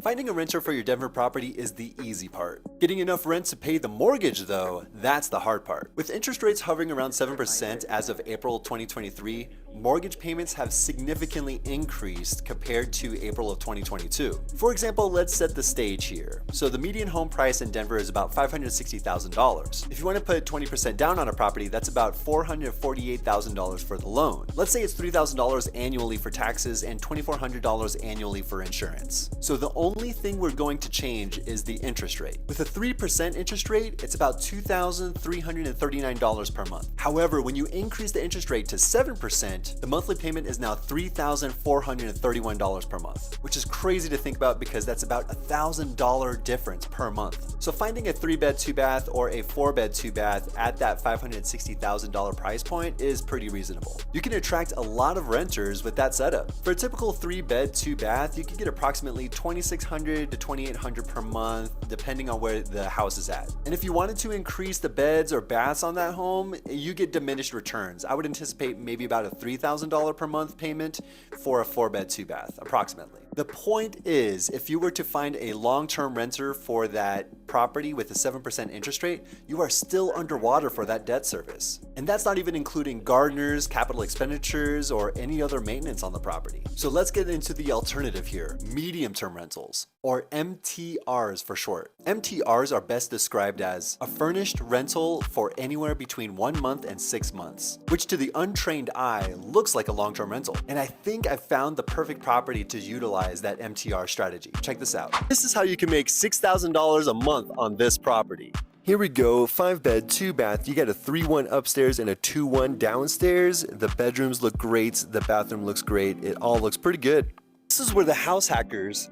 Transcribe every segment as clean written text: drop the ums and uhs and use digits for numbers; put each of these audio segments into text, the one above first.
Finding a renter for your Denver property is the easy part. Getting enough rent to pay the mortgage though, that's the hard part. With interest rates hovering around 7% as of April 2023, mortgage payments have significantly increased compared to April of 2022. For example, let's set the stage here. So the median home price in Denver is about $560,000. If you want to put 20% down on a property, that's about $448,000 for the loan. Let's say it's $3,000 annually for taxes and $2,400 annually for insurance. So the only thing we're going to change is the interest rate. With a 3% interest rate, it's about $2,339 per month. However, when you increase the interest rate to 7%, the monthly payment is now $3,431 per month, which is crazy to think about because that's about $1,000 difference per month. So finding a 3-bed, 2-bath or a 4-bed, 2-bath at that $560,000 price point is pretty reasonable. You can attract a lot of renters with that setup. For a typical 3-bed, 2-bath, you can get approximately $2,600 to $2,800 per month, depending on where the house is at. And if you wanted to increase the beds or baths on that home, you get diminished returns. I would anticipate maybe about a $3,000 per month payment for a 4-bed, 2-bath, approximately. The point is, if you were to find a long-term renter for that property with a 7% interest rate, you are still underwater for that debt service. And that's not even including gardeners, capital expenditures, or any other maintenance on the property. So let's get into the alternative here, medium-term rentals, or MTRs for short. MTRs are best described as a furnished rental for anywhere between 1 month and 6 months, which to the untrained eye looks like a long-term rental. And I think I've found the perfect property to utilize that MTR strategy. Check this out. This is how you can make $6,000 a month on this property. Here we go, 5-bed, 2-bath. You got a 3-1 upstairs and a 2-1 downstairs. The bedrooms look great. The bathroom looks great. It all looks pretty good. This is where the house hackers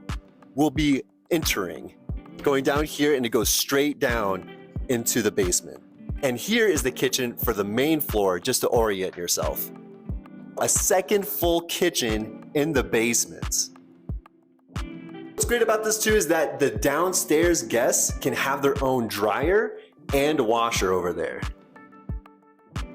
will be entering. Going down here and it goes straight down into the basement. And here is the kitchen for the main floor, just to orient yourself. A second full kitchen in the basement. What's great about this too is that the downstairs guests can have their own dryer and washer over there.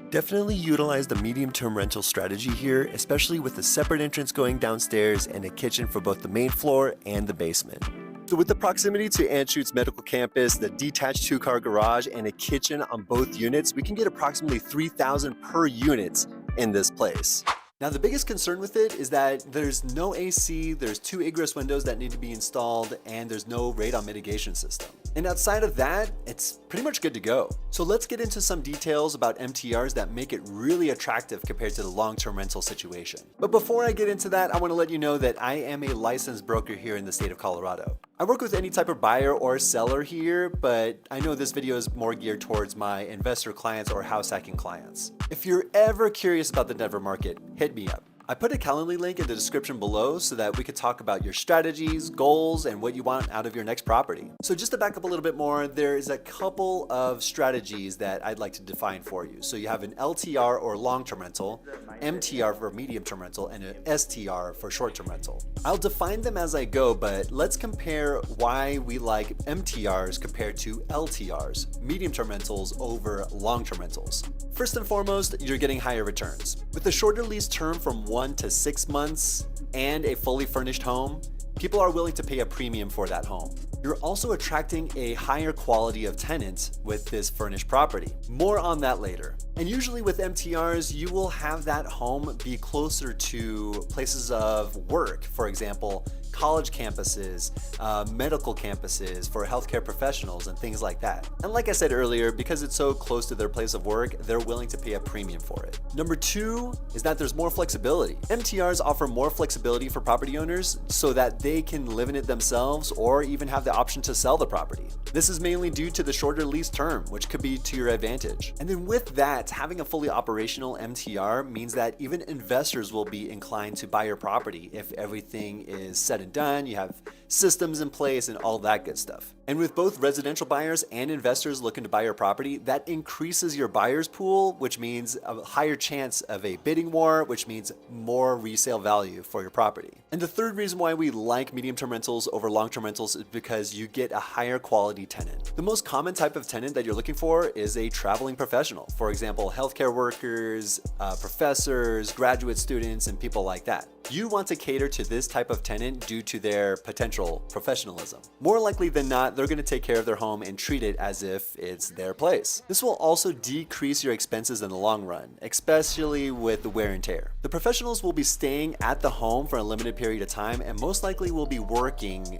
Definitely utilize the medium-term rental strategy here, especially with a separate entrance going downstairs and a kitchen for both the main floor and the basement. So with the proximity to Anschutz Medical Campus, the detached 2-car garage, and a kitchen on both units, we can get approximately $3,000 per unit in this place. Now the biggest concern with it is that there's no AC, there's 2 egress windows that need to be installed, and there's no radon mitigation system. And outside of that, it's pretty much good to go. So let's get into some details about MTRs that make it really attractive compared to the long-term rental situation. But before I get into that, I want to let you know that I am a licensed broker here in the state of Colorado. I work with any type of buyer or seller here, but I know this video is more geared towards my investor clients or house hacking clients. If you're ever curious about the Denver market, hit me up. I put a Calendly link in the description below so that we could talk about your strategies, goals, and what you want out of your next property. So just to back up a little bit more, there is a couple of strategies that I'd like to define for you. So you have an LTR or long-term rental, MTR for medium-term rental, and an STR for short-term rental. I'll define them as I go, but let's compare why we like MTRs compared to LTRs, medium-term rentals over long-term rentals. First and foremost, you're getting higher returns. With a shorter lease term from 1 to 6 months and a fully furnished home, people are willing to pay a premium for that home. You're also attracting a higher quality of tenants with this furnished property. More on that later. And usually with MTRs, you will have that home be closer to places of work. For example, college campuses, medical campuses for healthcare professionals and things like that. And like I said earlier, because it's so close to their place of work, they're willing to pay a premium for it. Number 2 is that there's more flexibility. MTRs offer more flexibility for property owners so that they can live in it themselves or even have the option to sell the property. This is mainly due to the shorter lease term, which could be to your advantage. And then with that, having a fully operational MTR means that even investors will be inclined to buy your property if everything is set and done, you have systems in place and all that good stuff. And with both residential buyers and investors looking to buy your property, that increases your buyer's pool, which means a higher chance of a bidding war, which means more resale value for your property. And the third reason why we like medium-term rentals over long-term rentals is because you get a higher quality tenant. The most common type of tenant that you're looking for is a traveling professional. For example, healthcare workers, professors, graduate students, and people like that. You want to cater to this type of tenant due to their potential professionalism. More likely than not, they're going to take care of their home and treat it as if it's their place. This will also decrease your expenses in the long run, especially with the wear and tear. The professionals will be staying at the home for a limited period of time and most likely will be working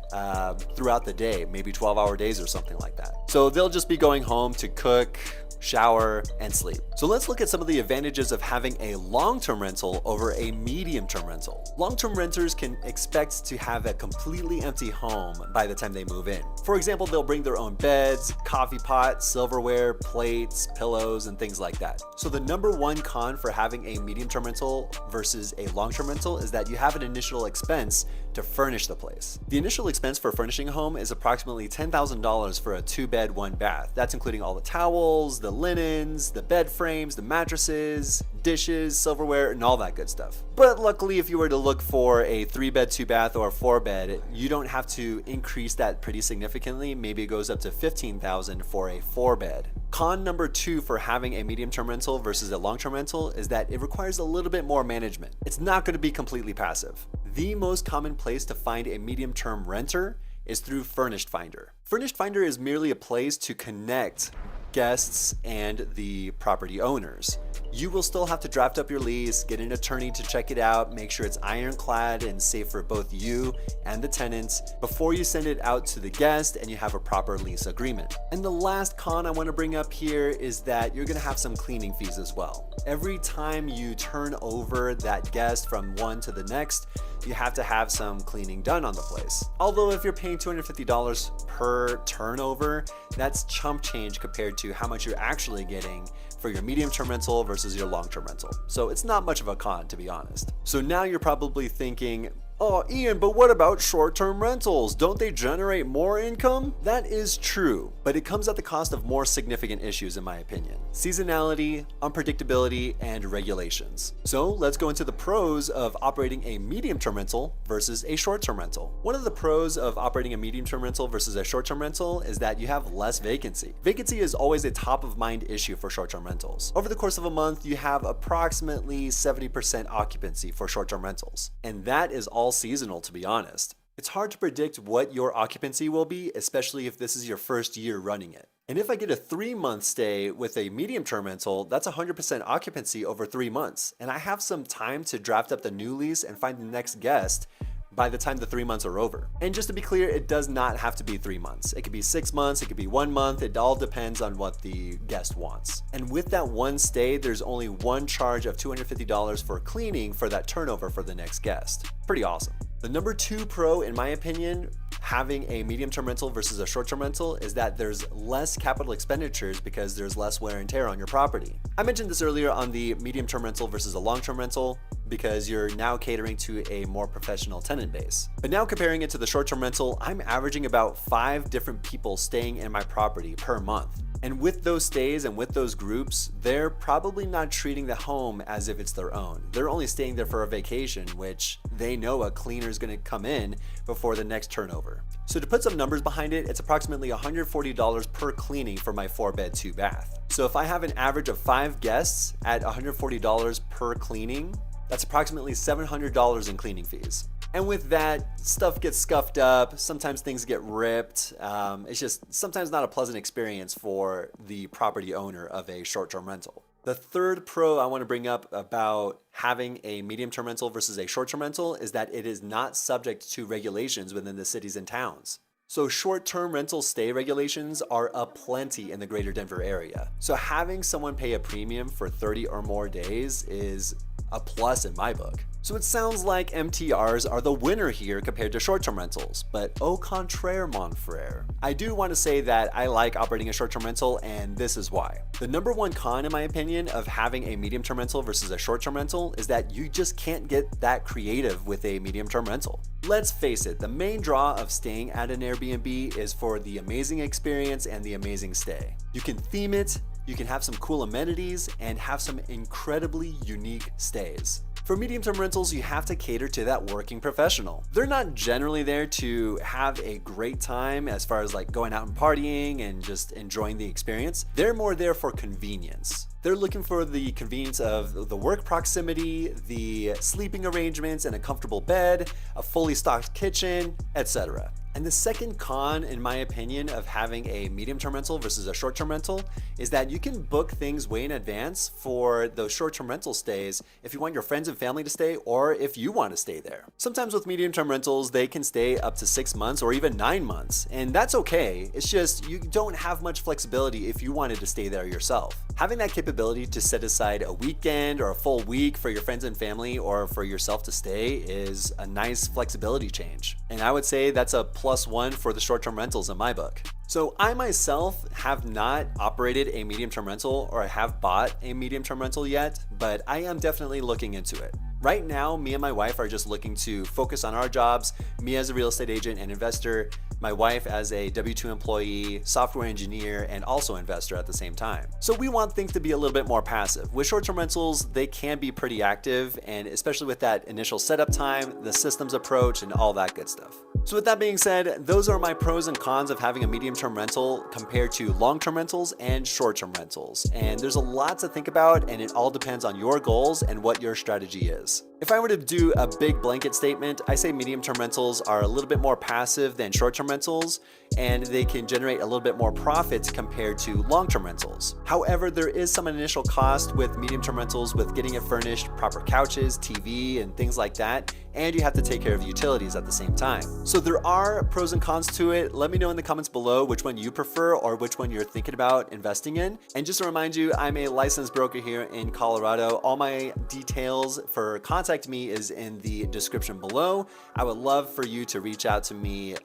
throughout the day, maybe 12-hour days or something like that. So they'll just be going home to cook, shower, and sleep. So let's look at some of the advantages of having a long-term rental over a medium-term rental. Long-term renters can expect to have a completely empty home by the time they move in. For example, they'll bring their own beds, coffee pot, silverware, plates, pillows, and things like that. So the number one con for having a medium-term rental versus a long-term rental is that you have an initial expense to furnish the place. The initial expense for furnishing a home is approximately $10,000 for a 2-bed, 1-bath. That's including all the towels, the linens, the bed frames, the mattresses, dishes, silverware, and all that good stuff. But luckily, if you were to look for a 3-bed, 2-bath, or a 4-bed, you don't have to increase that pretty significantly. Maybe it goes up to $15,000 for a 4-bed. Con number 2 for having a medium-term rental versus a long-term rental is that it requires a little bit more management. It's not going to be completely passive. The most common place to find a medium-term renter is through Furnished Finder. Furnished Finder is merely a place to connect guests and the property owners. You will still have to draft up your lease, get an attorney to check it out, make sure it's ironclad and safe for both you and the tenants before you send it out to the guest and you have a proper lease agreement. And the last con I want to bring up here is that you're going to have some cleaning fees as well. Every time you turn over that guest from one to the next, you have to have some cleaning done on the place. Although if you're paying $250 per turnover, that's chump change compared to how much you're actually getting for your medium-term rental versus your long-term rental. So it's not much of a con, to be honest. So now you're probably thinking, oh, Ian, but what about short-term rentals? Don't they generate more income? That is true, but it comes at the cost of more significant issues in my opinion. Seasonality, unpredictability, and regulations. So let's go into the pros of operating a medium-term rental versus a short-term rental. One of the pros of operating a medium-term rental versus a short-term rental is that you have less vacancy. Vacancy is always a top-of-mind issue for short-term rentals. Over the course of a month, you have approximately 70% occupancy for short-term rentals, and that is all seasonal, to be honest. It's hard to predict what your occupancy will be, especially if this is your first year running it. And if I get a 3-month stay with a medium-term rental, that's 100% occupancy over 3 months. And I have some time to draft up the new lease and find the next guest by the time the 3 months are over. And just to be clear, it does not have to be 3 months. It could be 6 months, it could be 1 month. It all depends on what the guest wants. And with that one stay, there's only one charge of $250 for cleaning for that turnover for the next guest. Pretty awesome. The number 2 pro, in my opinion, having a medium-term rental versus a short-term rental is that there's less capital expenditures because there's less wear and tear on your property. I mentioned this earlier on the medium-term rental versus a long-term rental because you're now catering to a more professional tenant base. But now comparing it to the short-term rental, I'm averaging about 5 different people staying in my property per month. And with those stays and with those groups, they're probably not treating the home as if it's their own. They're only staying there for a vacation, which they know a cleaner is going to come in before the next turnover. So to put some numbers behind it, it's approximately $140 per cleaning for my 4-bed, 2-bath. So if I have an average of 5 guests at $140 per cleaning, that's approximately $700 in cleaning fees. And with that, stuff gets scuffed up, sometimes things get ripped. It's just sometimes not a pleasant experience for the property owner of a short-term rental. The third pro I want to bring up about having a medium-term rental versus a short-term rental is that it is not subject to regulations within the cities and towns. So short-term rental stay regulations are aplenty in the greater Denver area. So having someone pay a premium for 30 or more days is a plus in my book. So it sounds like MTRs are the winner here compared to short-term rentals, but au contraire, mon frere. I do want to say that I like operating a short-term rental, and this is why. The number one con, in my opinion, of having a medium-term rental versus a short-term rental is that you just can't get that creative with a medium-term rental. Let's face it, the main draw of staying at an Airbnb is for the amazing experience and the amazing stay. You can theme it, you can have some cool amenities, and have some incredibly unique stays. For medium-term rentals, you have to cater to that working professional. They're not generally there to have a great time as far as like going out and partying and just enjoying the experience. They're more there for convenience. They're looking for the convenience of the work proximity, the sleeping arrangements and a comfortable bed, a fully stocked kitchen, etc. And the second con, in my opinion, of having a medium-term rental versus a short-term rental is that you can book things way in advance for those short-term rental stays if you want your friends and family to stay or if you want to stay there. Sometimes with medium-term rentals, they can stay up to 6 months or even 9 months, and that's okay. It's just you don't have much flexibility if you wanted to stay there yourself. Having that capability to set aside a weekend or a full week for your friends and family or for yourself to stay is a nice flexibility change. And I would say that's a +1 for the short-term rentals in my book. So I myself have not operated a medium-term rental or I have bought a medium-term rental yet, but I am definitely looking into it. Right now, me and my wife are just looking to focus on our jobs, me as a real estate agent and investor, my wife as a W-2 employee, software engineer, and also investor at the same time. So we want things to be a little bit more passive. With short-term rentals, they can be pretty active, and especially with that initial setup time, the systems approach, and all that good stuff. So with that being said, those are my pros and cons of having a medium-term rental compared to long-term rentals and short-term rentals. And there's a lot to think about, and it all depends on your goals and what your strategy is. If I were to do a big blanket statement, I say medium-term rentals are a little bit more passive than short-term rentals, and they can generate a little bit more profits compared to long-term rentals. However, there is some initial cost with medium-term rentals with getting it furnished, proper couches, TV, and things like that, and you have to take care of utilities at the same time. So there are pros and cons to it. Let me know in the comments below which one you prefer or which one you're thinking about investing in. And just to remind you, I'm a licensed broker here in Colorado. All my details for contact me is in the description below. I would love for you to reach out to me,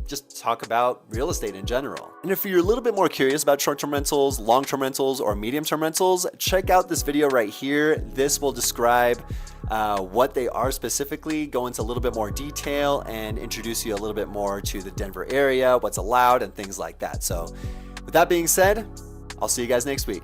just talk about real estate in general. And if you're a little bit more curious about short-term rentals, long-term rentals, or medium-term rentals, check out this video right here. This will describe what they are specifically, go into a little bit more detail, and introduce you a little bit more to the Denver area, what's allowed, and things like that. So with that being said, I'll see you guys next week.